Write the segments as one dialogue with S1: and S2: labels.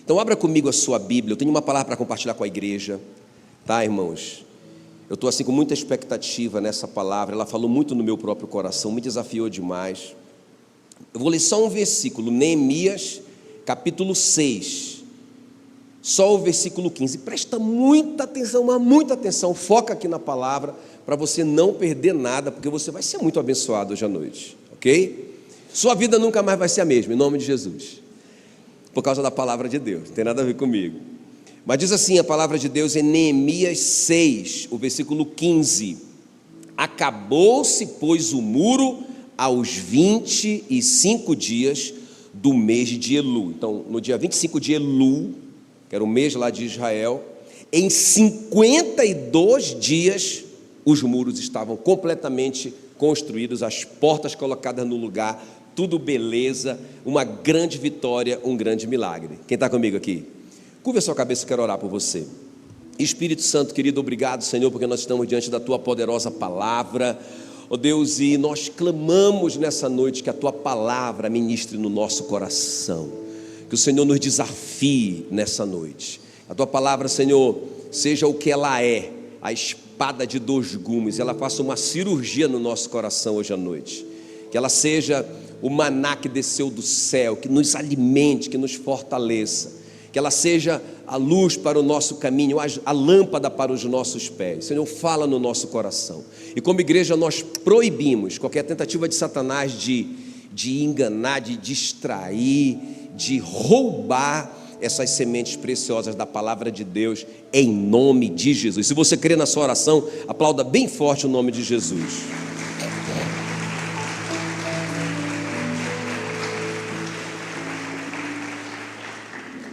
S1: Então abra comigo a sua Bíblia, eu tenho uma palavra para compartilhar com a igreja, tá, irmãos? Eu estou assim com muita expectativa nessa palavra, ela falou muito no meu próprio coração, me desafiou demais. Eu vou ler só um versículo, Neemias, capítulo 6, só o versículo 15, presta muita atenção, mas muita atenção, foca aqui na palavra, para você não perder nada, porque você vai ser muito abençoado hoje à noite, ok? Sua vida nunca mais vai ser a mesma, em nome de Jesus, por causa da palavra de Deus, não tem nada a ver comigo. Mas diz assim a palavra de Deus em Neemias 6, o versículo 15: acabou-se, pois, o muro aos 25 dias do mês de Elu. Então, no dia 25 de Elu, que era o mês lá de Israel, em 52 dias, os muros estavam completamente construídos, as portas colocadas no lugar, tudo beleza, uma grande vitória, um grande milagre. Quem está comigo aqui? Curva a sua cabeça, eu quero orar por você. Espírito Santo, querido, obrigado, Senhor, porque nós estamos diante da Tua poderosa palavra, ó Deus, e nós clamamos nessa noite que a Tua palavra ministre no nosso coração, que o Senhor nos desafie nessa noite. A Tua palavra, Senhor, seja o que ela é, a espada de dois gumes, ela faça uma cirurgia no nosso coração hoje à noite, que ela seja o maná que desceu do céu, que nos alimente, que nos fortaleça, que ela seja a luz para o nosso caminho, a lâmpada para os nossos pés. Senhor, fala no nosso coração. E como igreja nós proibimos qualquer tentativa de Satanás de enganar, de distrair, de roubar essas sementes preciosas da palavra de Deus, em nome de Jesus. Se você crê na sua oração, aplauda bem forte o nome de Jesus.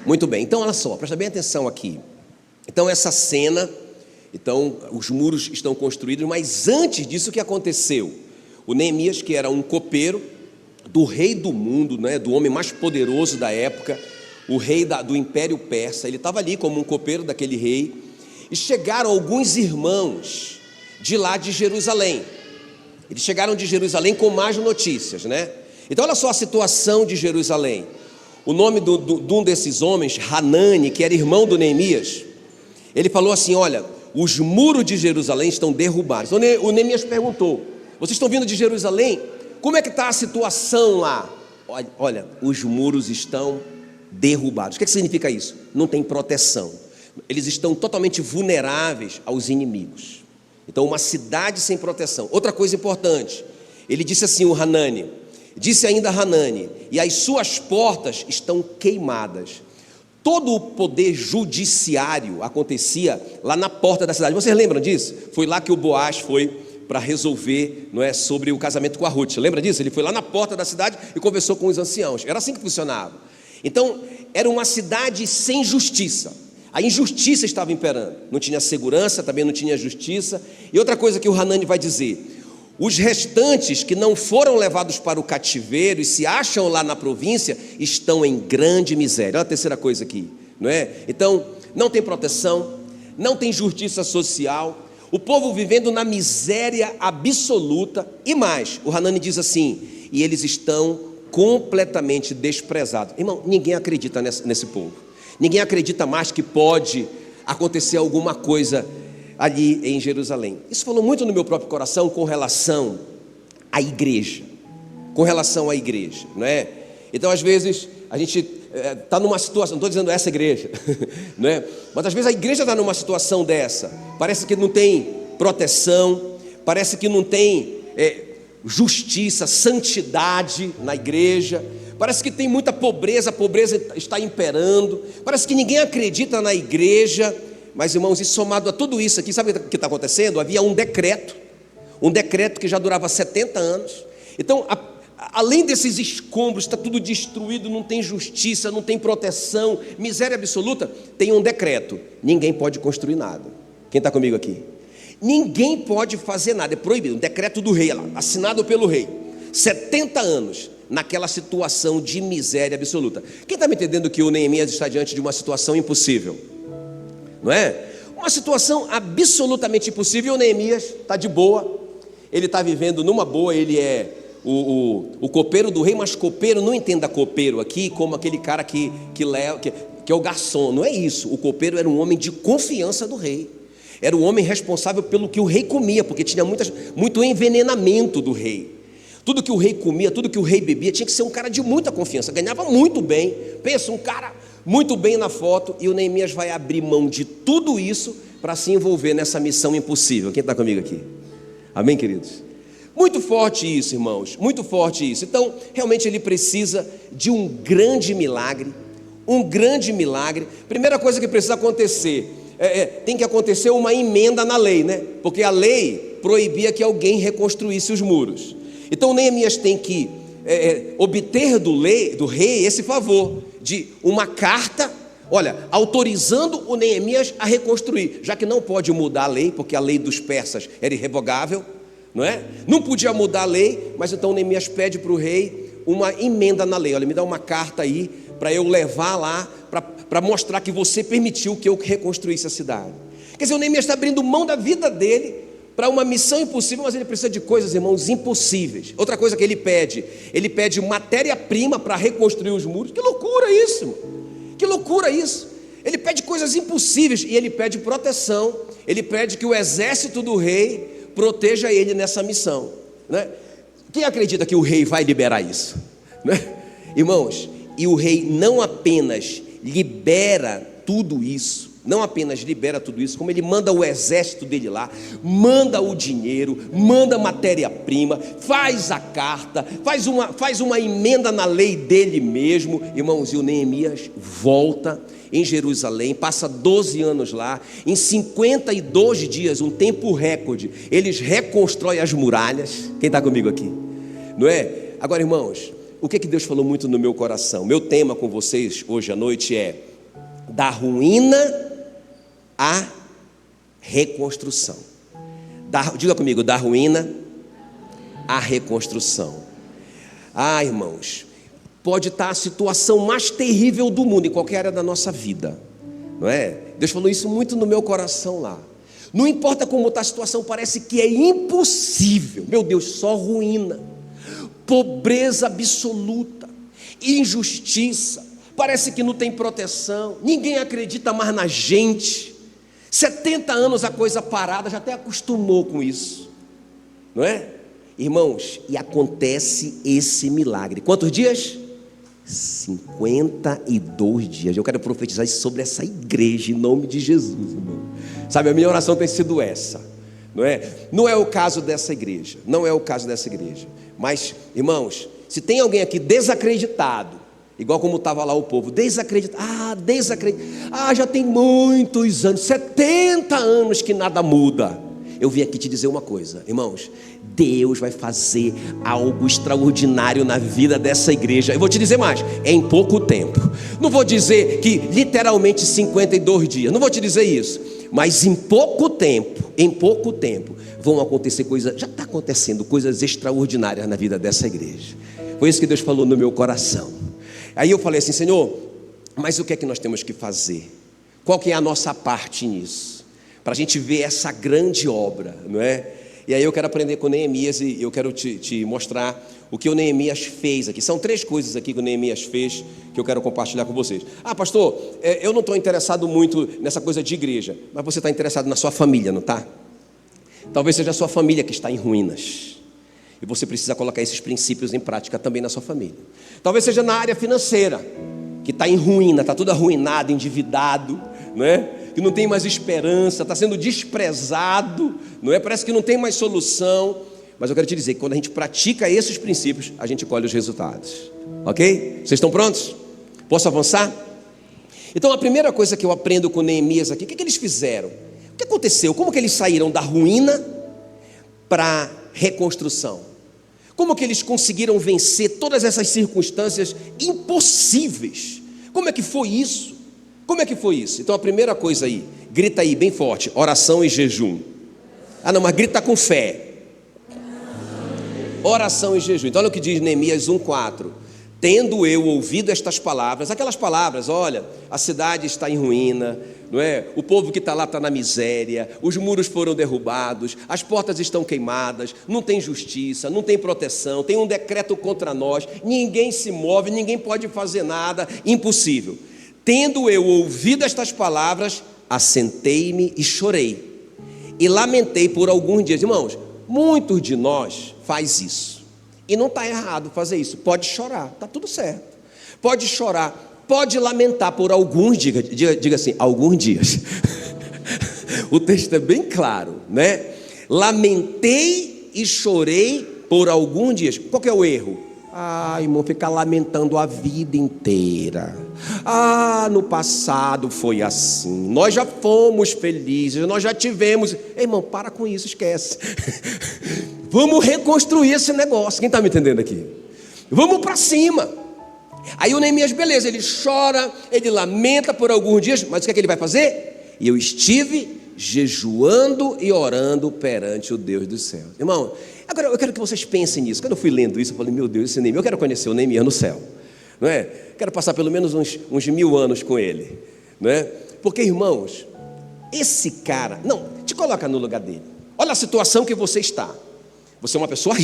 S1: Muito bem, então olha só, presta bem atenção aqui. Então essa cena, então os muros estão construídos, mas antes disso o que aconteceu? O Neemias, que era um copeiro do rei do mundo, né, do homem mais poderoso da época, o rei do Império Persa, ele estava ali como um copeiro daquele rei, e chegaram alguns irmãos de lá de Jerusalém. Eles chegaram de Jerusalém com más notícias, né? Então olha só a situação de Jerusalém. O nome de um desses homens, Hanani, que era irmão do Neemias, ele falou assim: olha, os muros de Jerusalém estão derrubados. Então o Neemias perguntou: vocês estão vindo de Jerusalém? Como é que está a situação lá? Olha, os muros estão derrubados. O que significa isso? Não tem proteção. Eles estão totalmente vulneráveis aos inimigos. Então uma cidade sem proteção. Outra coisa importante, ele disse assim, o Hanani, disse ainda Hanani, e as suas portas estão queimadas. Todo o poder judiciário acontecia lá na porta da cidade. Vocês lembram disso? Foi lá que o Boaz foi para resolver, não é, sobre o casamento com a Ruth. Lembra disso? Ele foi lá na porta da cidade e conversou com os anciãos. Era assim que funcionava. Então era uma cidade sem justiça. A injustiça estava imperando. Não tinha segurança, também não tinha justiça. E outra coisa que o Hanani vai dizer: os restantes que não foram levados para o cativeiro e se acham lá na província estão em grande miséria. Olha a terceira coisa aqui, não é? Então, não tem proteção, não tem justiça social, o povo vivendo na miséria absoluta. E mais, o Hanani diz assim: e eles estão completamente desprezados. Irmão, ninguém acredita nesse povo. Ninguém acredita mais que pode acontecer alguma coisa ali em Jerusalém. Isso falou muito no meu próprio coração com relação à igreja, não é? Então às vezes a gente está numa situação, não estou dizendo essa igreja, não é? Mas às vezes a igreja está numa situação dessa, parece que não tem proteção, parece que não tem justiça, santidade na igreja, parece que tem muita pobreza, a pobreza está imperando, parece que ninguém acredita na igreja. Mas irmãos, e somado a tudo isso aqui, sabe o que está acontecendo? Havia um decreto que já durava 70 anos. Então, além desses escombros, está tudo destruído, não tem justiça, não tem proteção, miséria absoluta, tem um decreto: ninguém pode construir nada. Quem está comigo aqui? Ninguém pode fazer nada, é proibido. Um decreto do rei, lá, assinado pelo rei. 70 anos naquela situação de miséria absoluta. Quem está me entendendo que o Neemias está diante de uma situação impossível? Não é? Uma situação absolutamente impossível. O Neemias está de boa, ele está vivendo numa boa, ele é o copeiro do rei, mas copeiro, não entenda copeiro aqui como aquele cara que que é o garçom. Não é isso. O copeiro era um homem de confiança do rei. Era o homem responsável pelo que o rei comia, porque tinha muito envenenamento do rei. Tudo que o rei comia, tudo que o rei bebia, tinha que ser um cara de muita confiança. Ganhava muito bem. Pensa, um cara muito bem na foto. E o Neemias vai abrir mão de tudo isso para se envolver nessa missão impossível. Quem está comigo aqui? Amém, queridos? Muito forte isso, irmãos, muito forte isso. Então, realmente ele precisa de um grande milagre, um grande milagre. Primeira coisa que precisa acontecer, tem que acontecer uma emenda na lei, né? Porque a lei proibia que alguém reconstruísse os muros. Então, Neemias tem que obter do rei esse favor de uma carta, olha, autorizando o Neemias a reconstruir, já que não pode mudar a lei, porque a lei dos persas era irrevogável, não é? Não podia mudar a lei, mas então Neemias pede para o rei uma emenda na lei. Olha, me dá uma carta aí para eu levar lá, para mostrar que você permitiu que eu reconstruísse a cidade. Quer dizer, o Neemias está abrindo mão da vida dele para uma missão impossível, mas ele precisa de coisas, irmãos, impossíveis. Outra coisa que ele pede matéria-prima para reconstruir os muros. Que loucura isso, irmão. Que loucura isso. Ele pede coisas impossíveis e ele pede proteção. Ele pede que o exército do rei proteja ele nessa missão, né? Quem acredita que o rei vai liberar isso, né? Irmãos, e o rei não apenas libera tudo isso, como ele manda o exército dele lá, manda o dinheiro, manda matéria-prima, faz a carta, faz uma emenda na lei dele mesmo, irmãos. E o Neemias volta em Jerusalém, passa 12 anos lá, em 52 dias, um tempo recorde, eles reconstroem as muralhas. Quem está comigo aqui? Não é? Agora, irmãos, o que Deus falou muito no meu coração? Meu tema com vocês hoje à noite é: da ruína à reconstrução. Diga comigo, da ruína à reconstrução. Irmãos, pode estar a situação mais terrível do mundo, em qualquer área da nossa vida, não é? Deus falou isso muito no meu coração lá. Não importa como está a situação, parece que é impossível. Meu Deus, só ruína, pobreza absoluta, injustiça, parece que não tem proteção, ninguém acredita mais na gente. 70 anos a coisa parada, já até acostumou com isso, não é? Irmãos, e acontece esse milagre. Quantos dias? 52 dias. Eu quero profetizar sobre essa igreja em nome de Jesus, irmão. Sabe, a minha oração tem sido essa, não é? Não é o caso dessa igreja, mas, irmãos, se tem alguém aqui desacreditado, igual como estava lá o povo, desacreditado, já tem muitos anos, 70 anos que nada muda. Eu vim aqui te dizer uma coisa, irmãos: Deus vai fazer algo extraordinário na vida dessa igreja. Eu vou te dizer mais, é em pouco tempo. Não vou dizer que literalmente 52 dias, não vou te dizer isso, mas em pouco tempo vão acontecer coisas, já está acontecendo coisas extraordinárias na vida dessa igreja. Foi isso que Deus falou no meu coração. Aí eu falei assim: Senhor, mas o que é que nós temos que fazer? Qual que é a nossa parte nisso? Para a gente ver essa grande obra, não é? E aí eu quero aprender com Neemias e eu quero te mostrar o que o Neemias fez aqui. São 3 coisas aqui que o Neemias fez que eu quero compartilhar com vocês. Pastor, eu não estou interessado muito nessa coisa de igreja, mas você está interessado na sua família, não está? Talvez seja a sua família que está em ruínas e você precisa colocar esses princípios em prática também na sua família. Talvez seja na área financeira, que está em ruína, está tudo arruinado, endividado, não é? Que não tem mais esperança, está sendo desprezado, não é? Parece que não tem mais solução. Mas eu quero te dizer que quando a gente pratica esses princípios, a gente colhe os resultados, ok? Vocês estão prontos? Posso avançar? Então a primeira coisa que eu aprendo com Neemias aqui, o que eles fizeram? O que aconteceu? Como que eles saíram da ruína para a reconstrução? Como que eles conseguiram vencer todas essas circunstâncias impossíveis? Como é que foi isso? Então a primeira coisa aí, grita aí bem forte: oração e jejum. Não, mas grita com fé. Oração e jejum. Então olha o que diz Neemias 1:4. Tendo eu ouvido estas palavras, aquelas palavras: olha, a cidade está em ruína, não é? O povo que está lá está na miséria, os muros foram derrubados, as portas estão queimadas, não tem justiça, não tem proteção, tem um decreto contra nós, ninguém se move, ninguém pode fazer nada, impossível. Tendo eu ouvido estas palavras, assentei-me e chorei, e lamentei por alguns dias. Irmãos, muitos de nós faz isso, e não está errado fazer isso. Pode chorar, está tudo certo. Pode chorar, pode lamentar por alguns dias, diga assim, alguns dias. O texto é bem claro, né? Lamentei e chorei por alguns dias. Qual que é o erro? Irmão, ficar lamentando a vida inteira. No passado foi assim, nós já fomos felizes, nós já tivemos. Irmão, para com isso, esquece. Vamos reconstruir esse negócio. Quem está me entendendo aqui? Vamos para cima. Aí o Neemias, beleza, ele chora, ele lamenta por alguns dias, mas o que é que ele vai fazer? E eu estive jejuando e orando perante o Deus dos céus. Irmão, agora eu quero que vocês pensem nisso. Quando eu fui lendo isso, eu falei, meu Deus, esse Neemias, eu quero conhecer o Neemias no céu, não é? Quero passar pelo menos uns 1000 anos com ele, não é? Porque, irmãos, esse cara, não, te coloca no lugar dele. Olha a situação que você está. Você é uma pessoa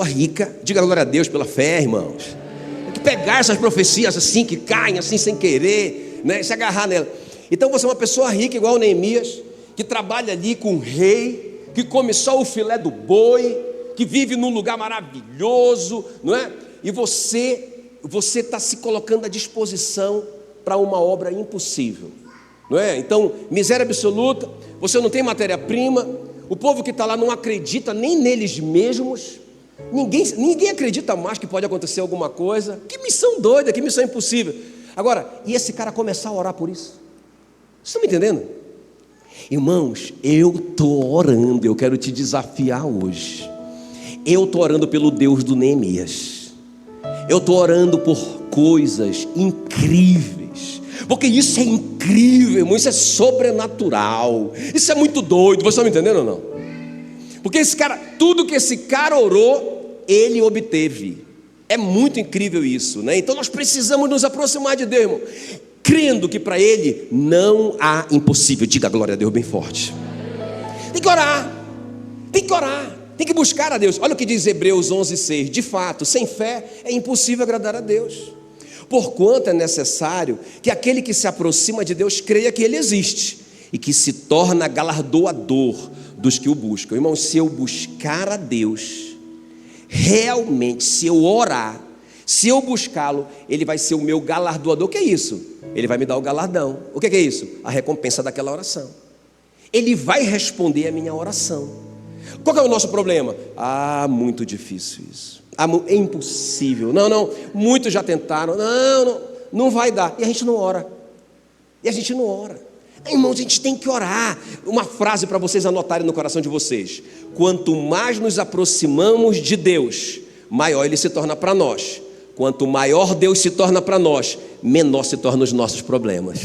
S1: rica, diga glória a Deus pela fé, irmãos. Tem que pegar essas profecias assim, que caem assim sem querer, né? E se agarrar nela. Então você é uma pessoa rica igual o Neemias, que trabalha ali com o rei, que come só o filé do boi, que vive num lugar maravilhoso, não é? E você está se colocando à disposição para uma obra impossível, não é? Então, miséria absoluta, você não tem matéria-prima, o povo que está lá não acredita nem neles mesmos, ninguém acredita mais que pode acontecer alguma coisa. Que missão doida, que missão impossível. Agora, e esse cara começar a orar por isso? Vocês estão me entendendo? Irmãos, eu estou orando, eu quero te desafiar hoje. Eu estou orando pelo Deus do Neemias. Eu estou orando por coisas incríveis, porque isso é incrível, irmão, isso é sobrenatural, isso é muito doido. Vocês estão me entendendo ou não? Porque esse cara, tudo que esse cara orou, ele obteve. É muito incrível isso, né? Então nós precisamos nos aproximar de Deus, irmão, crendo que para Ele não há impossível. Diga glória a Deus bem forte. Tem que orar, tem que buscar a Deus. Olha o que diz Hebreus 11:6. De fato, sem fé é impossível agradar a Deus, porquanto é necessário que aquele que se aproxima de Deus creia que Ele existe e que se torna galardoador dos que o buscam. Irmão, se eu buscar a Deus, realmente, se eu orar, se eu buscá-lo, Ele vai ser o meu galardoador. O que é isso? Ele vai me dar o galardão. O que é isso? A recompensa daquela oração. Ele vai responder a minha oração. Qual que é o nosso problema? Muito difícil isso. É impossível. Não, muitos já tentaram. Não vai dar. E a gente não ora. Irmãos, a gente tem que orar. Uma frase para vocês anotarem no coração de vocês: quanto mais nos aproximamos de Deus, maior Ele se torna para nós. Quanto maior Deus se torna para nós, menor se tornam os nossos problemas.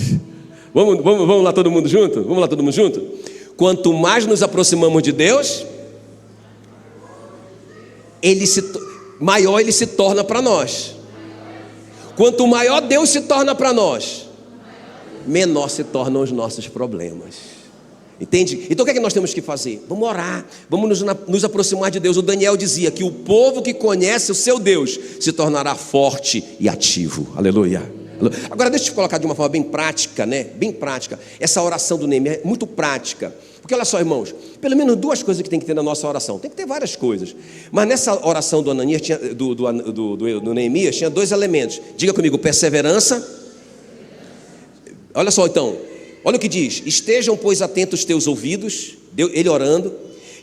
S1: Vamos lá todo mundo junto? Quanto mais nos aproximamos de Deus, maior Ele se torna para nós. Quanto maior Deus se torna para nós, menor se tornam os nossos problemas. Entende? Então o que é que nós temos que fazer? Vamos orar, vamos nos aproximar de Deus. O Daniel dizia que o povo que conhece o seu Deus se tornará forte e ativo. Aleluia. Agora deixa eu te colocar de uma forma bem prática, né? Bem prática. Essa oração do Neemias é muito prática. Porque olha só, irmãos, pelo menos duas coisas que tem que ter na nossa oração. Tem que ter várias coisas, mas nessa oração do Ananias, do Neemias, tinha dois elementos. Diga comigo: perseverança. Olha só então, olha o que diz: estejam, pois, atentos os teus ouvidos, ele orando,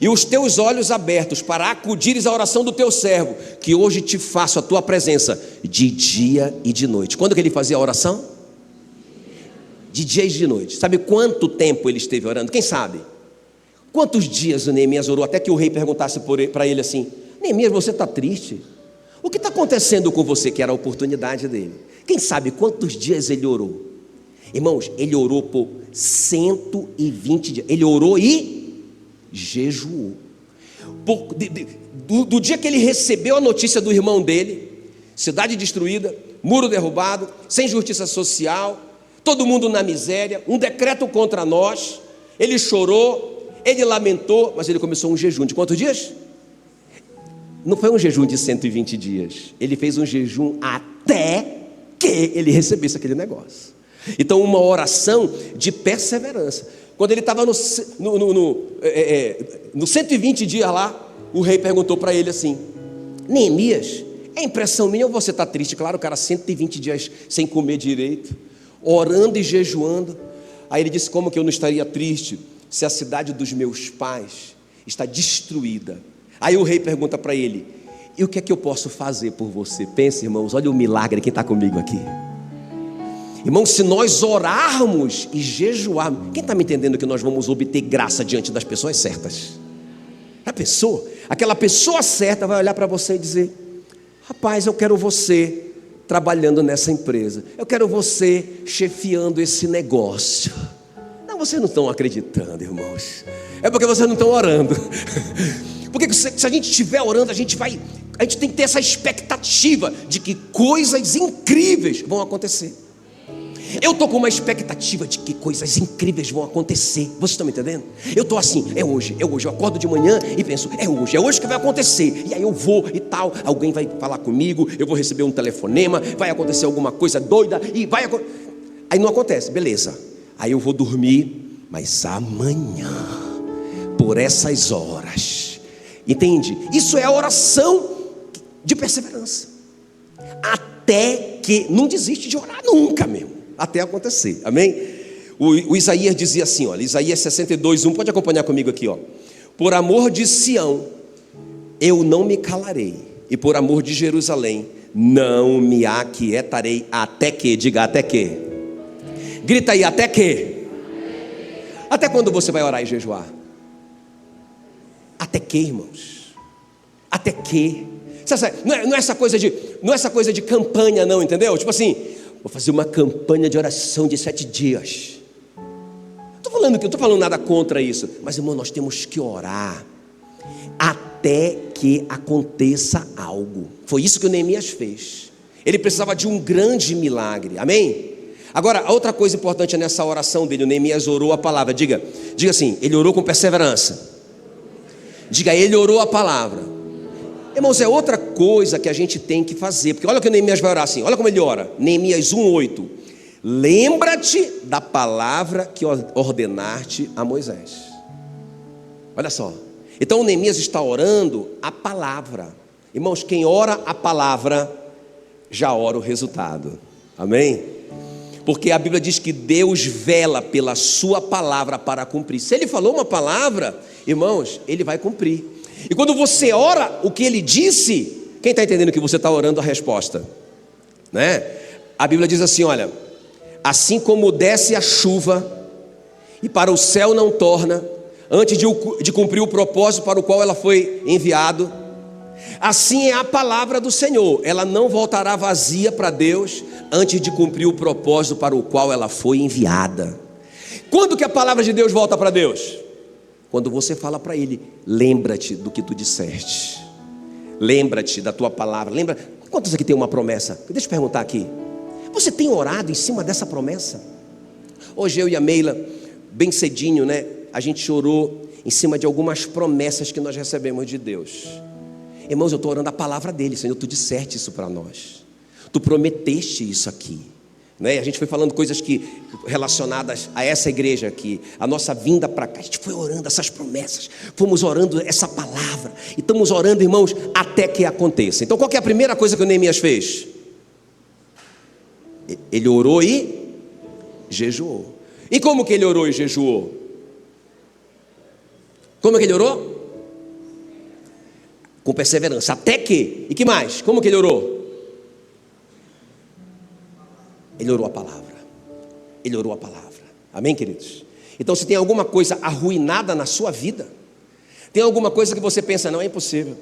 S1: e os teus olhos abertos para acudires à oração do teu servo, que hoje te faço a tua presença de dia e de noite. Quando que ele fazia a oração? De dia e de noite. Sabe quanto tempo ele esteve orando? Quem sabe? Quantos dias o Neemias orou, até que o rei perguntasse para ele assim: Neemias, você está triste? O que está acontecendo com você? Que era a oportunidade dele. Quem sabe quantos dias ele orou? Irmãos, ele orou por 120 dias. Ele orou e jejuou. Do dia que ele recebeu a notícia do irmão dele, cidade destruída, muro derrubado, sem justiça social, todo mundo na miséria, um decreto contra nós, ele chorou, ele lamentou, mas ele começou um jejum de quantos dias? Não foi um jejum de 120 dias, ele fez um jejum até que ele recebesse aquele negócio. Então, uma oração de perseverança. Quando ele estava no 120 dias lá, o rei perguntou para ele assim: Neemias, é impressão minha ou você está triste? Claro, o cara 120 dias sem comer direito, orando e jejuando. Aí ele disse: como que eu não estaria triste se a cidade dos meus pais está destruída? Aí o rei pergunta para ele: e o que é que eu posso fazer por você? Pensa, irmãos, olha o milagre, quem está comigo aqui. Irmãos, se nós orarmos e jejuarmos, quem está me entendendo que nós vamos obter graça diante das pessoas certas? Já pensou? Aquela pessoa certa vai olhar para você e dizer: rapaz, eu quero você trabalhando nessa empresa, eu quero você chefiando esse negócio. Não, vocês não estão acreditando, irmãos. É porque vocês não estão orando. Porque se a gente estiver orando, a gente tem que ter essa expectativa de que coisas incríveis vão acontecer. Eu estou com uma expectativa de que coisas incríveis vão acontecer. Vocês estão me entendendo? Eu estou assim, é hoje. Eu acordo de manhã e penso, é hoje que vai acontecer. E aí eu vou e tal, alguém vai falar comigo, eu vou receber um telefonema, vai acontecer alguma coisa doida e vai acontecer. Aí não acontece, beleza. Aí eu vou dormir, mas amanhã, por essas horas, entende? Isso é a oração de perseverança. Até que, não desiste de orar nunca mesmo, até acontecer, amém? O Isaías dizia assim, olha, Isaías 62:1, pode acompanhar comigo aqui, ó. Por amor de Sião, eu não me calarei, e por amor de Jerusalém, não me aquietarei, até que, diga até que, grita aí, até que, até quando você vai orar e jejuar? Até que, irmãos? Até que? Não é essa coisa de campanha não, entendeu? Tipo assim, vou fazer uma campanha de oração de 7 dias. Não estou falando nada contra isso, mas irmão, nós temos que orar até que aconteça algo. Foi isso que o Neemias fez. Ele precisava de um grande milagre, amém? Agora, a outra coisa importante nessa oração dele, o Neemias orou a palavra. Diga assim, ele orou com perseverança. Diga, ele orou a palavra. Irmãos, é outra coisa que a gente tem que fazer, porque olha o que o Neemias vai orar assim, olha como ele ora, Neemias 1:8, lembra-te da palavra que ordenaste a Moisés. Olha só, então o Neemias está orando a palavra. Irmãos, quem ora a palavra, já ora o resultado, amém? Porque a Bíblia diz que Deus vela pela sua palavra para cumprir. Se ele falou uma palavra, irmãos, ele vai cumprir. E quando você ora o que ele disse, quem está entendendo que você está orando a resposta? Né? A Bíblia diz assim, olha, assim como desce a chuva e para o céu não torna, antes de cumprir o propósito para o qual ela foi enviado, assim é a palavra do Senhor, ela não voltará vazia para Deus, antes de cumprir o propósito para o qual ela foi enviada. Quando que a palavra de Deus volta para Deus? Quando você fala para ele, lembra-te do que tu disseste, lembra-te da tua palavra, lembra, quantos aqui tem uma promessa? Deixa eu perguntar aqui, você tem orado em cima dessa promessa? Hoje eu e a Meila, bem cedinho, né, a gente orou em cima de algumas promessas que nós recebemos de Deus. Irmãos, eu estou orando a palavra dele, Senhor, tu disseste isso para nós, tu prometeste isso aqui. Né? A gente foi falando coisas relacionadas a essa igreja aqui, a nossa vinda para cá, a gente foi orando essas promessas, fomos orando essa palavra, e estamos orando, irmãos, até que aconteça. Então qual que é a primeira coisa que o Neemias fez? Ele orou e jejuou. E como que ele orou e jejuou? Como que ele orou? Com perseverança, até que, e que mais? Como que ele orou? Ele orou a palavra. Ele orou a palavra. Amém, queridos? Então, se tem alguma coisa arruinada na sua vida, tem alguma coisa que você pensa, não, é impossível.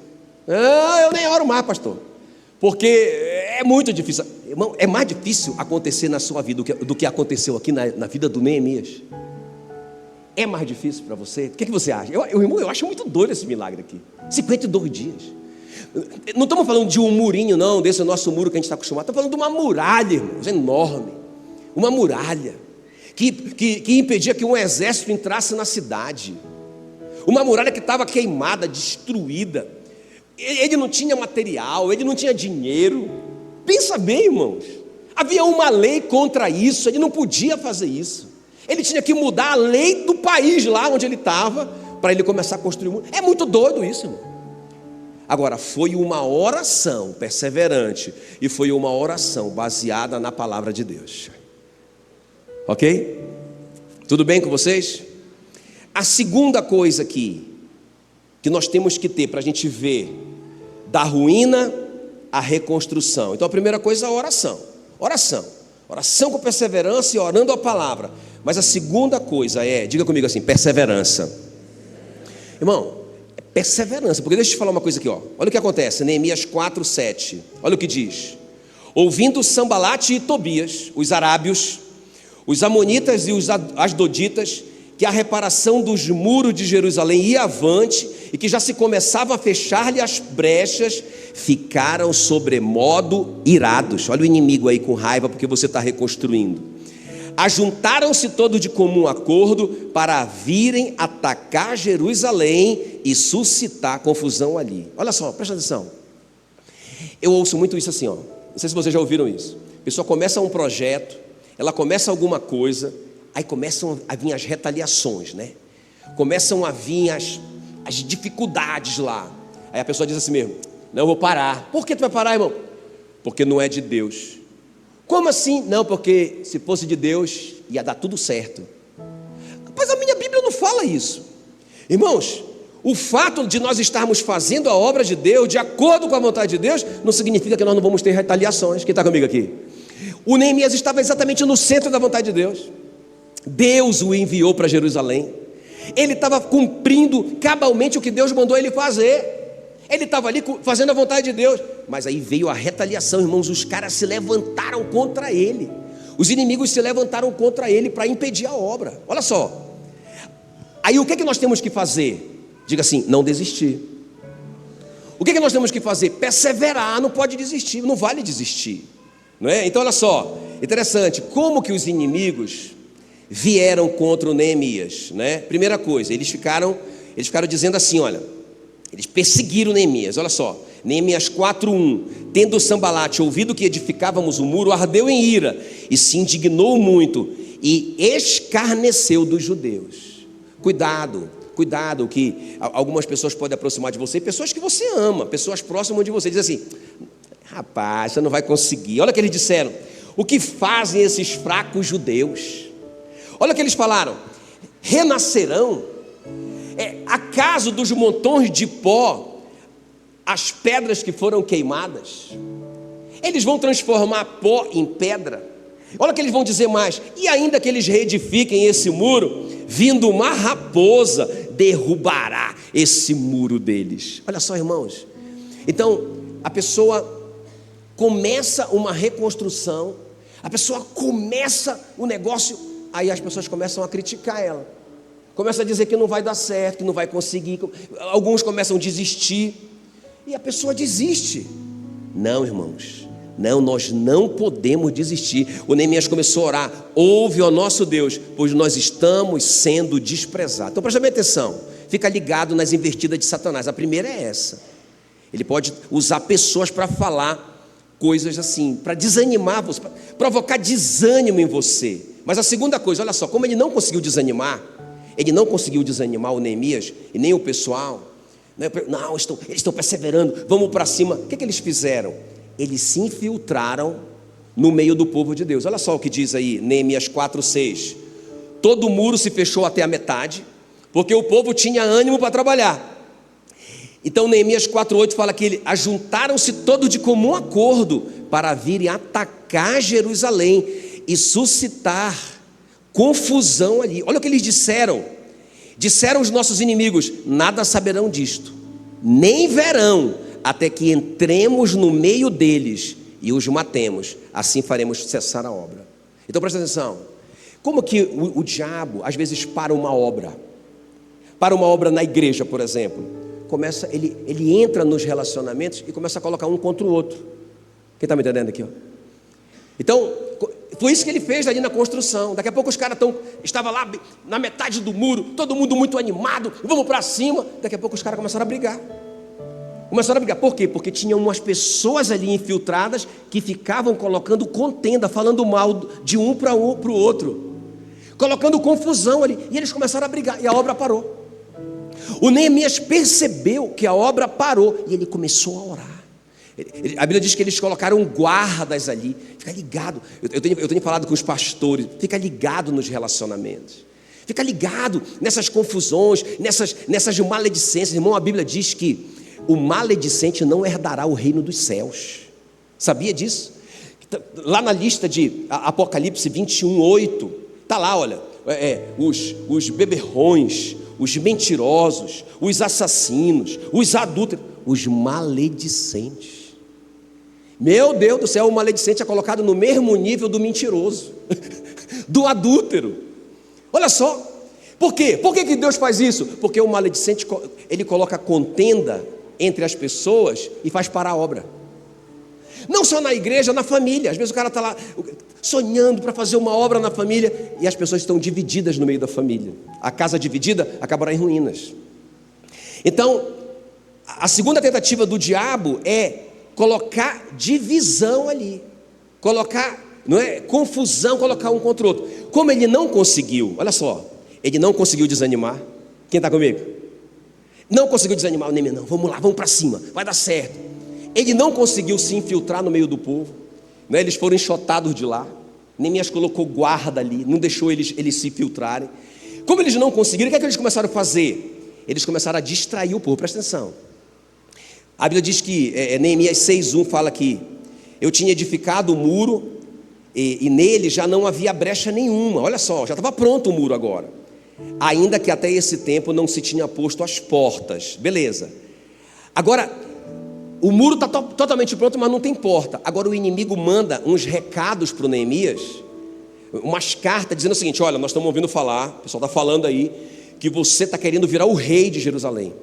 S1: Não, eu nem oro mais, pastor. Porque é muito difícil. Irmão, é mais difícil acontecer na sua vida do que aconteceu aqui na vida do Neemias. É mais difícil para você? O que você acha? Eu acho muito doido esse milagre aqui. 52 dias. Não estamos falando de um murinho não, desse nosso muro que a gente está acostumado. Estamos falando de uma muralha, irmãos, enorme. Uma muralha que impedia que um exército entrasse na cidade. Uma muralha que estava queimada, destruída. Ele não tinha material, ele não tinha dinheiro. Pensa bem, irmãos. Havia uma lei contra isso, ele não podia fazer isso. Ele tinha que mudar a lei do país lá onde ele estava, para ele começar a construir o muro. É muito doido isso, irmão. Agora, foi uma oração perseverante, e foi uma oração baseada na palavra de Deus. Ok? Tudo bem com vocês? A segunda coisa aqui, que nós temos que ter para a gente ver da ruína à reconstrução. Então a primeira coisa é a oração. Oração com perseverança e orando a palavra. Mas a segunda coisa é, diga comigo assim, perseverança. Irmão, é perseverança, porque deixa eu te falar uma coisa aqui, ó. Olha o que acontece, Neemias 4:7. Olha o que diz: ouvindo Sambalate e Tobias, os arábios, os amonitas e os asdoditas, que a reparação dos muros de Jerusalém ia avante, e que já se começava a fechar-lhe as brechas, ficaram sobremodo irados. Olha o inimigo aí com raiva, porque você está reconstruindo. Ajuntaram-se todos de comum acordo para virem atacar Jerusalém e suscitar confusão ali. Olha só, presta atenção. Eu ouço muito isso assim, ó. Não sei se vocês já ouviram isso. A pessoa começa um projeto, ela começa alguma coisa, aí começam a vir as retaliações, né? Começam a vir as dificuldades lá. Aí a pessoa diz assim mesmo: não, eu vou parar. Por que tu vai parar, irmão? Porque não é de Deus. Como assim? Não, porque se fosse de Deus, ia dar tudo certo. Mas a minha Bíblia não fala isso. Irmãos, o fato de nós estarmos fazendo a obra de Deus, de acordo com a vontade de Deus, não significa que nós não vamos ter retaliações. Quem está comigo aqui? O Neemias estava exatamente no centro da vontade de Deus. Deus o enviou para Jerusalém. Ele estava cumprindo cabalmente o que Deus mandou ele fazer. Ele estava ali fazendo a vontade de Deus. Mas aí veio a retaliação, irmãos. Os caras se levantaram contra ele. Os inimigos se levantaram contra ele para impedir a obra. Olha só. Aí o que é que nós temos que fazer? Diga assim: não desistir. O que é que nós temos que fazer? Perseverar, não pode desistir, não vale desistir, não é? Então olha só, interessante, como que os inimigos vieram contra o Neemias, né? Primeira coisa, eles ficaram dizendo assim, olha, eles perseguiram Neemias, olha só, Neemias 4:1, tendo Sambalate ouvido que edificávamos o muro, ardeu em ira, e se indignou muito, e escarneceu dos judeus. Cuidado, que algumas pessoas podem aproximar de você, pessoas que você ama, pessoas próximas de você, dizem assim: rapaz, você não vai conseguir. Olha o que eles disseram: o que fazem esses fracos judeus? Olha o que eles falaram: renascerão? Acaso dos montões de pó, as pedras que foram queimadas? Eles vão transformar pó em pedra? Olha o que eles vão dizer mais: e ainda que eles reedifiquem esse muro, vindo uma raposa, derrubará esse muro deles. Olha só, irmãos. Então, a pessoa começa uma reconstrução, a pessoa começa o negócio, aí as pessoas começam a criticar ela, começam a dizer que não vai dar certo, que não vai conseguir, alguns começam a desistir, e a pessoa desiste. Não, irmãos, não, nós não podemos desistir. O Neemias começou a orar: ouve, ó nosso Deus, pois nós estamos sendo desprezados. Então presta bem atenção, fica ligado nas investidas de Satanás. A primeira é essa: ele pode usar pessoas para falar coisas assim, para desanimar você, para provocar desânimo em você. Mas a segunda coisa, olha só, como ele não conseguiu desanimar o Neemias e nem o pessoal, né? Não, eles estão perseverando, vamos para cima. O que eles fizeram? Eles se infiltraram no meio do povo de Deus. Olha só o que diz aí, Neemias 4:6. Todo o muro se fechou até a metade, porque o povo tinha ânimo para trabalhar. Então Neemias 4:8 fala que ajuntaram-se todos de comum acordo para virem atacar Jerusalém e suscitar confusão ali. Olha o que eles disseram. Disseram os nossos inimigos: nada saberão disto, nem verão, até que entremos no meio deles e os matemos, assim faremos cessar a obra. Então presta atenção, como que o diabo às vezes para uma obra na igreja, por exemplo, ele entra nos relacionamentos e começa a colocar um contra o outro. Quem está me entendendo aqui? Ó? Então, foi isso que ele fez ali na construção. Daqui a pouco os caras estavam lá na metade do muro, todo mundo muito animado, vamos para cima. Daqui a pouco os caras começaram a brigar. Começaram a brigar. Por quê? Porque tinham umas pessoas ali infiltradas que ficavam colocando contenda, falando mal de um para o outro, colocando confusão ali. E eles começaram a brigar e a obra parou. O Neemias percebeu que a obra parou e ele começou a orar. A Bíblia diz que eles colocaram guardas ali. Fica ligado. Eu tenho falado com os pastores. Fica ligado nos relacionamentos. Fica ligado nessas confusões, nessas maledicências. Irmão, a Bíblia diz que o maledicente não herdará o reino dos céus. Sabia disso? Lá na lista de Apocalipse 21:8, está lá, olha, os beberrões, os mentirosos, os assassinos, os adúlteros, os maledicentes. Meu Deus do céu, o maledicente é colocado no mesmo nível do mentiroso, do adúltero. Olha só, por quê? Por que Deus faz isso? Porque o maledicente, ele coloca contenda entre as pessoas e faz parar a obra. Não só na igreja, na família. Às vezes o cara está lá sonhando para fazer uma obra na família e as pessoas estão divididas no meio da família. A casa dividida acabará em ruínas. Então, a segunda tentativa do diabo é colocar divisão ali, colocar, não é, confusão, colocar um contra o outro. Como ele não conseguiu, olha só, ele não conseguiu desanimar. Quem está comigo? Não conseguiu desanimar o Neemias, não, vamos lá, vamos para cima, vai dar certo. Ele não conseguiu se infiltrar no meio do povo, né? Eles foram enxotados de lá. Neemias colocou guarda ali, não deixou eles se infiltrarem. Como eles não conseguiram, o que é que eles começaram a fazer? Eles começaram a distrair o povo, presta atenção. A Bíblia diz que, Neemias 6:1 fala que eu tinha edificado o muro e nele já não havia brecha nenhuma. Olha só, já estava pronto o muro agora. Ainda que até esse tempo não se tinha posto as portas. Beleza. Agora, o muro está totalmente pronto, mas não tem porta. Agora o inimigo manda uns recados para o Neemias, umas cartas dizendo o seguinte: olha, nós estamos ouvindo falar, o pessoal está falando aí, que você está querendo virar o rei de Jerusalém.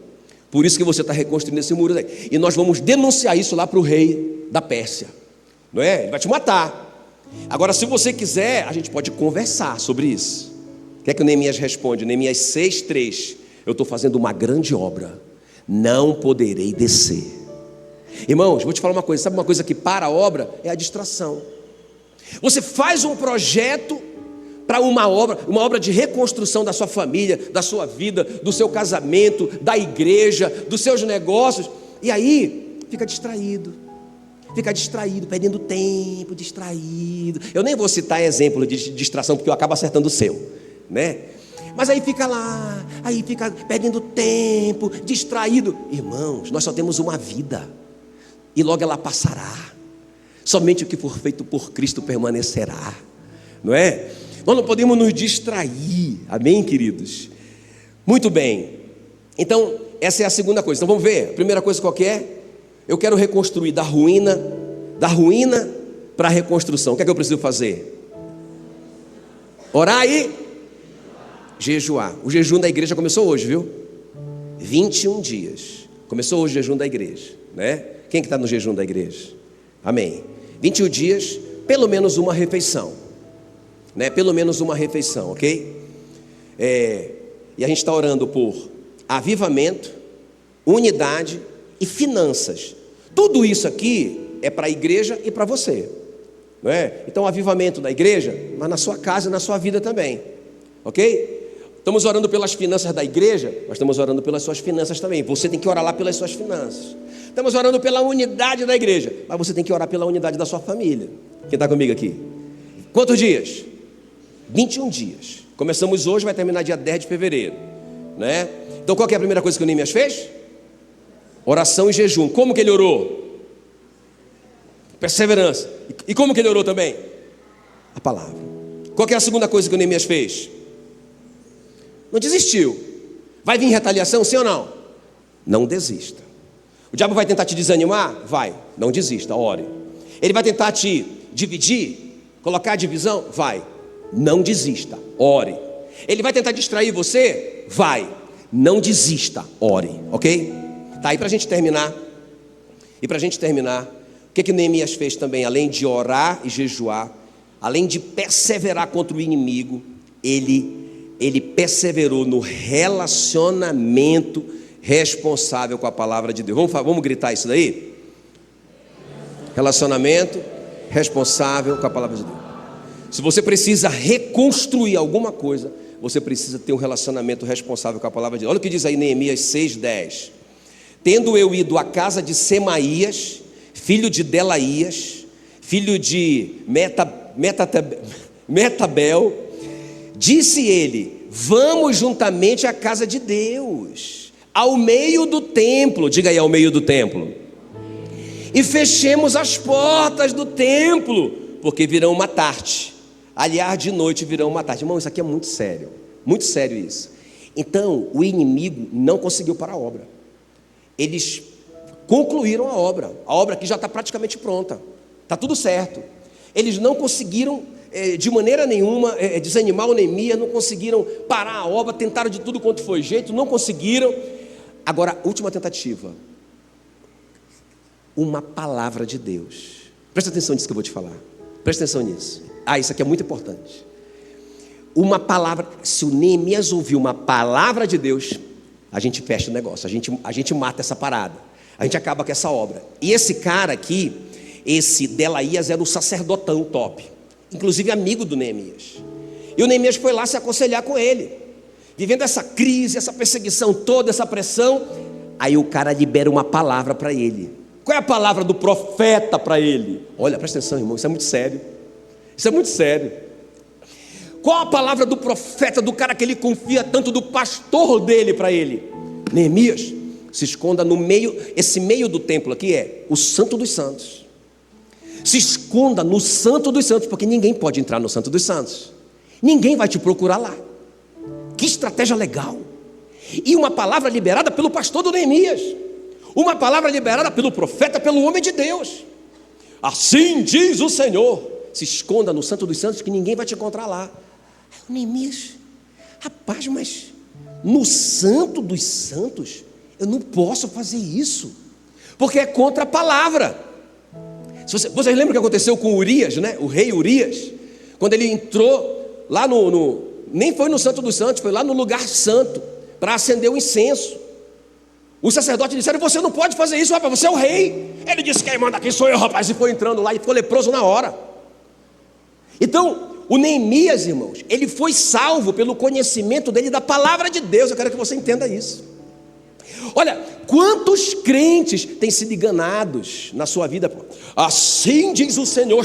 S1: Por isso que você está reconstruindo esse muro aí. E nós vamos denunciar isso lá para o rei da Pérsia. Não é? Ele vai te matar. Agora, se você quiser, a gente pode conversar sobre isso. O que é que o Neemias responde? Neemias 6:3. Eu estou fazendo uma grande obra, não poderei descer. Irmãos, vou te falar uma coisa. Sabe uma coisa que para a obra? É a distração. Você faz um projeto para uma obra de reconstrução da sua família, da sua vida, do seu casamento, da igreja, dos seus negócios, e aí fica distraído, perdendo tempo, distraído. Eu nem vou citar exemplo de distração, porque eu acabo acertando o seu, né? Mas aí fica lá, aí fica perdendo tempo, distraído. Irmãos, nós só temos uma vida, e logo ela passará. Somente o que for feito por Cristo permanecerá, não é? Nós não podemos nos distrair, amém, queridos? Muito bem, então essa é a segunda coisa. Então vamos ver, a primeira coisa qual que é? Eu quero reconstruir da ruína para a reconstrução. O que é que eu preciso fazer? Orar e jejuar. O jejum da igreja começou hoje, viu? 21 dias, começou hoje o jejum da igreja, né? Quem que está no jejum da igreja? Amém. 21 dias, pelo menos uma refeição, né? Pelo menos uma refeição, ok? E a gente está orando por avivamento, unidade e finanças. Tudo isso aqui é para a igreja e para você, não é? Então, avivamento na igreja, mas na sua casa e na sua vida também, ok? Estamos orando pelas finanças da igreja, mas estamos orando pelas suas finanças também. Você tem que orar lá pelas suas finanças. Estamos orando pela unidade da igreja, mas você tem que orar pela unidade da sua família. Quem está comigo aqui? Quantos dias? 21 dias. Começamos hoje, vai terminar dia 10 de fevereiro, né? Então qual que é a primeira coisa que o Neemias fez? Oração e jejum. Como que ele orou? Perseverança. E como que ele orou também? A palavra. Qual que é a segunda coisa que o Neemias fez? Não desistiu. Vai vir retaliação, sim ou não? Não desista. O diabo vai tentar te desanimar? Vai. Não desista, ore. Ele vai tentar te dividir, colocar a divisão? Vai. Não desista, ore. Ele vai tentar distrair você? Vai. Não desista, ore, ok? Tá, e para a gente terminar, o que Neemias fez também? Além de orar e jejuar, além de perseverar contra o inimigo, ele perseverou no relacionamento responsável com a palavra de Deus. Vamos gritar isso daí? Relacionamento responsável com a palavra de Deus. Se você precisa reconstruir alguma coisa, você precisa ter um relacionamento responsável com a palavra de Deus. Olha o que diz aí Neemias 6:10. Tendo eu ido à casa Semaías, filho de Delaías, filho de Metabel, disse ele: vamos juntamente à casa de Deus, ao meio do templo. Diga aí, ao meio do templo. E fechemos as portas do templo, porque virão matar-te. Aliás, de noite virão matar-te. Irmão, isso aqui é muito sério isso. Então, o inimigo não conseguiu parar a obra. Eles concluíram a obra que já está praticamente pronta, está tudo certo. Eles não conseguiram de maneira nenhuma desanimar o Neemias, não conseguiram parar a obra, tentaram de tudo quanto foi jeito, não conseguiram. Agora, última tentativa, uma palavra de Deus. Presta atenção nisso que eu vou te falar, presta atenção nisso. Isso aqui é muito importante. Uma palavra, se o Neemias ouvir uma palavra de Deus, a gente fecha o negócio, a gente mata essa parada, a gente acaba com essa obra. E esse cara aqui, esse Delaías, era o sacerdotão top, inclusive amigo do Neemias. E o Neemias foi lá se aconselhar com ele, vivendo essa crise, essa perseguição toda, essa pressão. Aí o cara libera uma palavra para ele. Qual é a palavra do profeta para ele? Olha, presta atenção, irmão, isso é muito sério. Isso é muito sério. Qual a palavra do profeta, do cara que ele confia tanto, do pastor dele para ele? Neemias, se esconda no meio, esse meio do templo aqui é o Santo dos Santos. Se esconda no Santo dos Santos, porque ninguém pode entrar no Santo dos Santos. Ninguém vai te procurar lá. Que estratégia legal. E uma palavra liberada pelo pastor do Neemias. Uma palavra liberada pelo profeta, pelo homem de Deus. Assim diz o Senhor: se esconda no Santo dos Santos, que ninguém vai te encontrar lá. Neemias, rapaz, mas no Santo dos Santos eu não posso fazer isso, porque é contra a palavra. Vocês lembram o que aconteceu com Urias, né? O rei Urias, quando ele entrou lá nem foi no Santo dos Santos, foi lá no lugar santo para acender o incenso. Os sacerdotes disseram: você não pode fazer isso, rapaz, você é o rei. Ele disse: quem manda aqui sou eu, rapaz. E foi entrando lá e ficou leproso na hora. Então, o Neemias, irmãos, ele foi salvo pelo conhecimento dele da palavra de Deus. Eu quero que você entenda isso. Olha, quantos crentes têm sido enganados na sua vida? Assim diz o Senhor,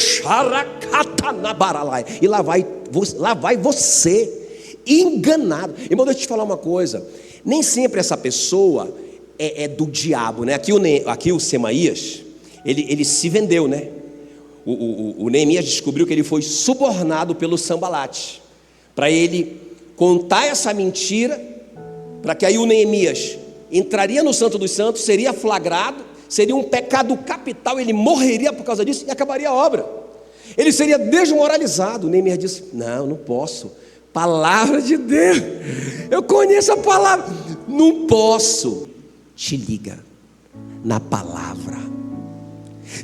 S1: e lá vai você enganado. Irmão, deixa eu te falar uma coisa. Nem sempre essa pessoa é do diabo, né? Aqui o Semaías, ele se vendeu, né? O Neemias descobriu que ele foi subornado pelo Sambalate, para ele contar essa mentira, para que aí o Neemias entraria no Santo dos Santos, seria flagrado, seria um pecado capital, ele morreria por causa disso e acabaria a obra. Ele seria desmoralizado. O Neemias disse: não posso, palavra de Deus, eu conheço a palavra, não posso. Te liga na palavra.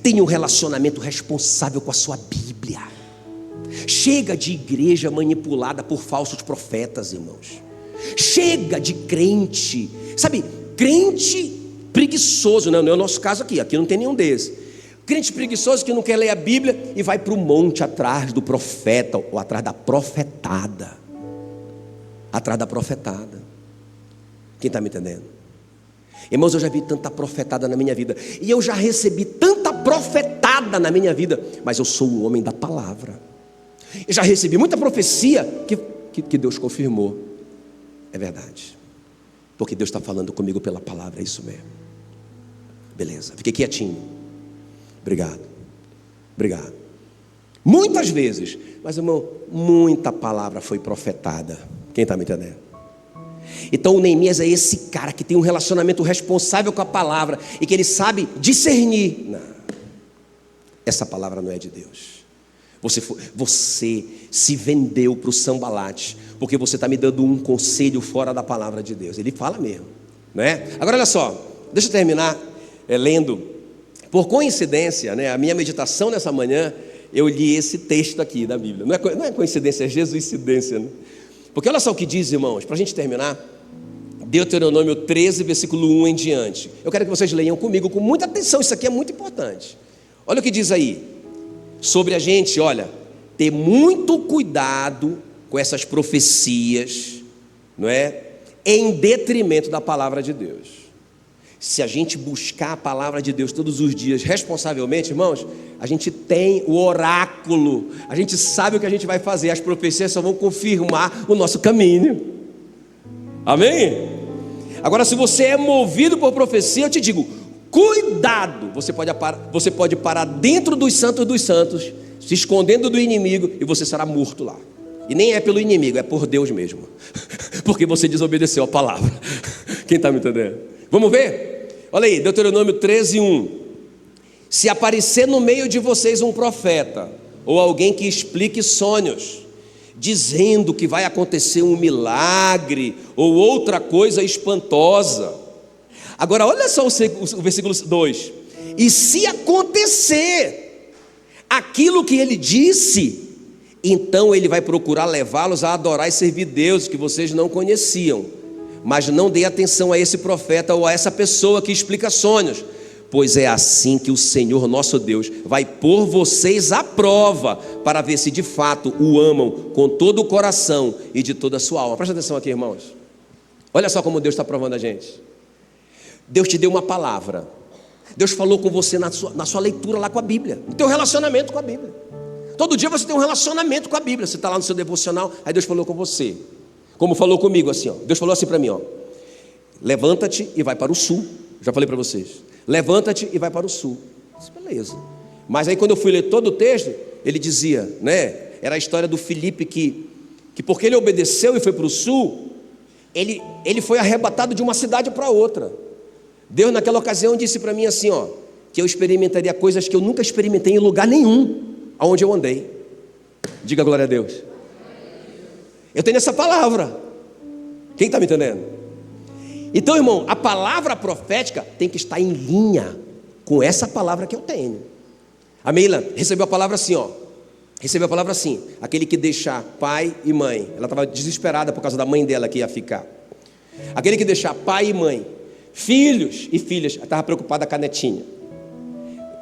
S1: Tenha um relacionamento responsável com a sua Bíblia. Chega de igreja manipulada por falsos profetas, irmãos. Chega de crente, sabe, crente preguiçoso. Não é o nosso caso aqui não tem nenhum desses. Crente preguiçoso que não quer ler a Bíblia e vai para o monte atrás do profeta, ou atrás da profetada. Atrás da profetada. Quem está me entendendo? Irmãos, eu já vi tanta profetada na minha vida, e eu já recebi tanta profetada na minha vida, mas eu sou um homem da palavra. Eu já recebi muita profecia que Deus confirmou. É verdade, porque Deus está falando comigo pela palavra, é isso mesmo. Beleza, fiquei quietinho. Obrigado. Muitas vezes, mas irmão, muita palavra foi profetada. Quem está me entendendo? Então o Neemias é esse cara que tem um relacionamento responsável com a palavra e que ele sabe discernir. Não, essa palavra não é de Deus. Você se vendeu para o Sambalate porque você está me dando um conselho fora da palavra de Deus. Ele fala mesmo, né? Agora olha só, deixa eu terminar lendo. Por coincidência, né, a minha meditação nessa manhã, eu li esse texto aqui da Bíblia. Não é coincidência, é jesuicidência, né? Porque olha só o que diz, irmãos, para a gente terminar. Deuteronômio 13, versículo 1 em diante. Eu quero que vocês leiam comigo com muita atenção, isso aqui é muito importante. Olha o que diz aí, sobre a gente, olha, ter muito cuidado com essas profecias, não é? Em detrimento da palavra de Deus. Se a gente buscar a palavra de Deus todos os dias responsavelmente, irmãos, a gente tem o oráculo, a gente sabe o que a gente vai fazer, as profecias só vão confirmar o nosso caminho. Amém? Agora, se você é movido por profecia, eu te digo, cuidado, você pode parar dentro dos santos, se escondendo do inimigo, e você será morto lá. E nem é pelo inimigo, é por Deus mesmo, porque você desobedeceu a palavra. Quem está me entendendo? Vamos ver? Olha aí, Deuteronômio 13, 1. Se aparecer no meio de vocês um profeta, ou alguém que explique sonhos, dizendo que vai acontecer um milagre, ou outra coisa espantosa. Agora olha só o versículo 2. E se acontecer aquilo que ele disse, então ele vai procurar levá-los a adorar e servir deuses que vocês não conheciam. Mas não dê atenção a esse profeta ou a essa pessoa que explica sonhos, pois é assim que o Senhor nosso Deus vai pôr vocês à prova, para ver se de fato o amam com todo o coração e de toda a sua alma. Presta atenção aqui, irmãos. Olha só como Deus está provando a gente. Deus te deu uma palavra, Deus falou com você na sua leitura lá com a Bíblia, no teu relacionamento com a Bíblia. Todo dia você tem um relacionamento com a Bíblia. Você está lá no seu devocional, aí Deus falou com você, como falou comigo assim, ó. Deus falou assim para mim, ó: levanta-te e vai para o sul. Já falei para vocês, levanta-te e vai para o sul. Disse, beleza. Mas aí quando eu fui ler todo o texto, ele dizia, né? Era a história do Filipe que porque ele obedeceu e foi para o sul, ele foi arrebatado de uma cidade para outra. Deus naquela ocasião disse para mim assim, ó, que eu experimentaria coisas que eu nunca experimentei em lugar nenhum aonde eu andei. Diga glória a Deus. Eu tenho essa palavra. Quem está me entendendo? Então, irmão, a palavra profética tem que estar em linha com essa palavra que eu tenho. A Meila recebeu a palavra assim, ó. Recebeu a palavra assim: aquele que deixar pai e mãe. Ela estava desesperada por causa da mãe dela que ia ficar. Aquele que deixar pai e mãe, filhos e filhas, estava preocupada com a netinha,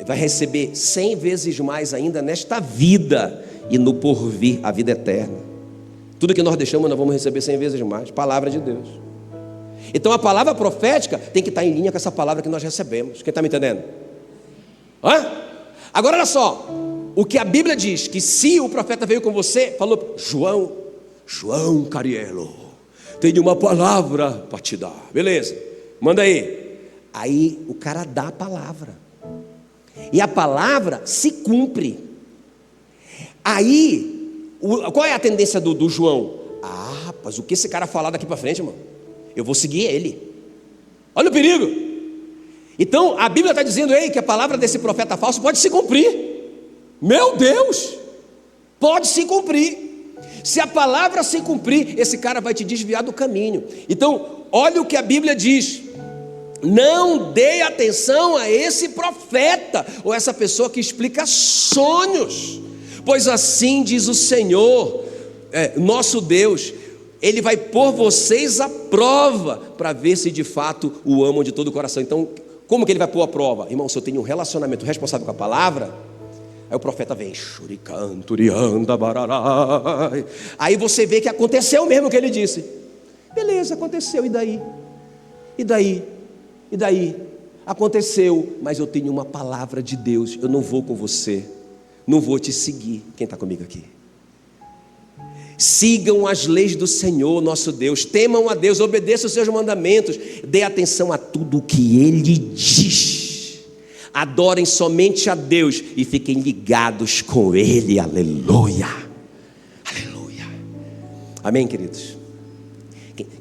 S1: vai receber 100 vezes mais ainda nesta vida e no porvir, a vida eterna. Tudo que nós deixamos, nós vamos receber 100 vezes mais. Palavra de Deus. Então a palavra profética tem que estar em linha com essa palavra que nós recebemos. Quem está me entendendo? Hã? Agora olha só, o que a Bíblia diz, que se o profeta veio com você, falou: João Cariello, tenho uma palavra para te dar. Beleza, manda aí. Aí o cara dá a palavra, e a palavra se cumpre. Aí qual é a tendência do João? Ah, rapaz, o que esse cara falar daqui para frente, mano, eu vou seguir ele. Olha o perigo. Então a Bíblia está dizendo aí que a palavra desse profeta falso pode se cumprir. Meu Deus, pode se cumprir. Se a palavra se cumprir, esse cara vai te desviar do caminho. Então olha o que a Bíblia diz: não dê atenção a esse profeta ou essa pessoa que explica sonhos, pois assim diz o Senhor, nosso Deus, Ele vai pôr vocês à prova para ver se de fato o amam de todo o coração. Então, como que Ele vai pôr a prova? Irmão, se eu tenho um relacionamento responsável com a palavra, aí o profeta vem, aí você vê que aconteceu mesmo o que ele disse. Beleza, aconteceu, e daí? E daí? E daí? Aconteceu, mas eu tenho uma palavra de Deus, eu não vou com você, não vou te seguir. Quem está comigo aqui? Sigam as leis do Senhor nosso Deus, temam a Deus, obedeçam os seus mandamentos, dê atenção a tudo o que Ele diz, adorem somente a Deus e fiquem ligados com Ele. Aleluia, aleluia, amém, queridos?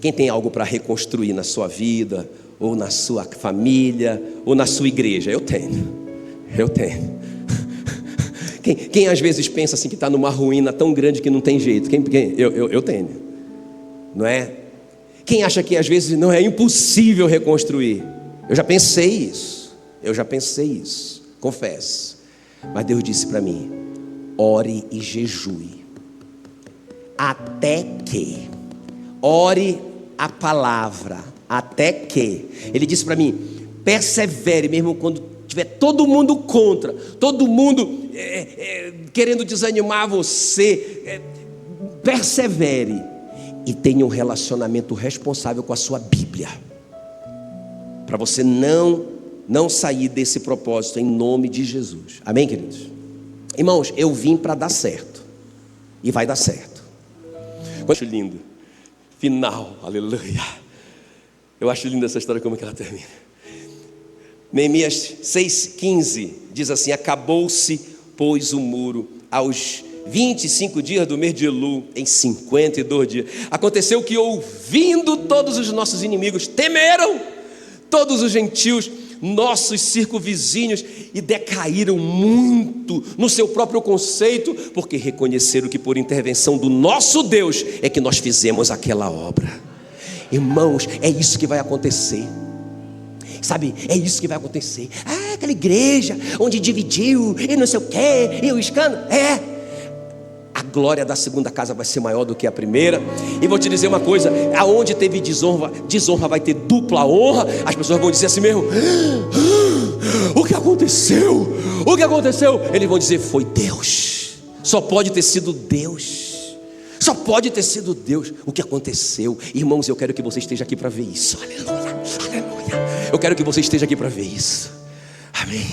S1: Quem tem algo para reconstruir na sua vida, ou na sua família, ou na sua igreja? Eu tenho. Quem às vezes pensa assim que está numa ruína tão grande que não tem jeito? Eu tenho, não é? Quem acha que às vezes não é impossível reconstruir? Eu já pensei isso, confesso. Mas Deus disse para mim: ore e jejue, até que ore a palavra, até que. Ele disse para mim: persevere mesmo quando tiver todo mundo contra, todo mundo querendo desanimar você, persevere e tenha um relacionamento responsável com a sua Bíblia, para você não sair desse propósito, em nome de Jesus. Amém, queridos? Irmãos, eu vim para dar certo, e vai dar certo. Eu acho lindo, final, aleluia. Eu acho linda essa história, como que ela termina. Neemias 6,15 diz assim: acabou-se, pois, o muro aos 25 dias do mês de Elul, em 52 dias. Aconteceu que, ouvindo todos os nossos inimigos, temeram todos os gentios, nossos circunvizinhos, e decaíram muito no seu próprio conceito, porque reconheceram que por intervenção do nosso Deus é que nós fizemos aquela obra. Irmãos, é isso que vai acontecer. Sabe, é isso que vai acontecer. Aquela igreja onde dividiu e não sei o que, e o escândalo. A glória da segunda casa vai ser maior do que a primeira. E vou te dizer uma coisa: aonde teve desonra vai ter dupla honra. As pessoas vão dizer assim mesmo: o que aconteceu? O que aconteceu? Eles vão dizer: foi Deus. Só pode ter sido Deus. Só pode ter sido Deus. O que aconteceu? Irmãos, eu quero que você esteja aqui para ver isso. Aleluia, aleluia. Eu quero que você esteja aqui para ver isso. Amém,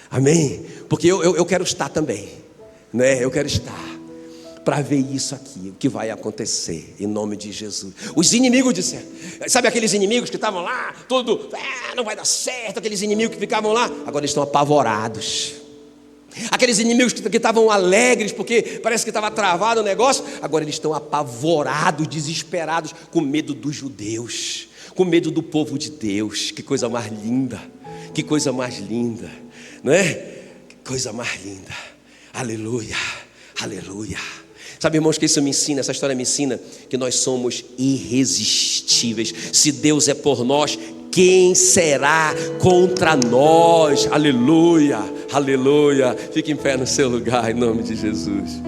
S1: amém. Porque eu quero estar também, né? Eu quero estar para ver isso aqui, o que vai acontecer, em nome de Jesus. Os inimigos disseram, sabe aqueles inimigos que estavam lá, tudo, não vai dar certo, aqueles inimigos que ficavam lá, agora eles estão apavorados. Aqueles inimigos que estavam alegres, porque parece que estava travado o negócio, agora eles estão apavorados, desesperados, com medo dos judeus, com medo do povo de Deus. Que coisa mais linda, que coisa mais linda, não é? Que coisa mais linda, aleluia, aleluia. Sabe, irmãos, que isso me ensina, essa história me ensina que nós somos irresistíveis. Se Deus é por nós, quem será contra nós? Aleluia, aleluia. Fique em pé no seu lugar, em nome de Jesus.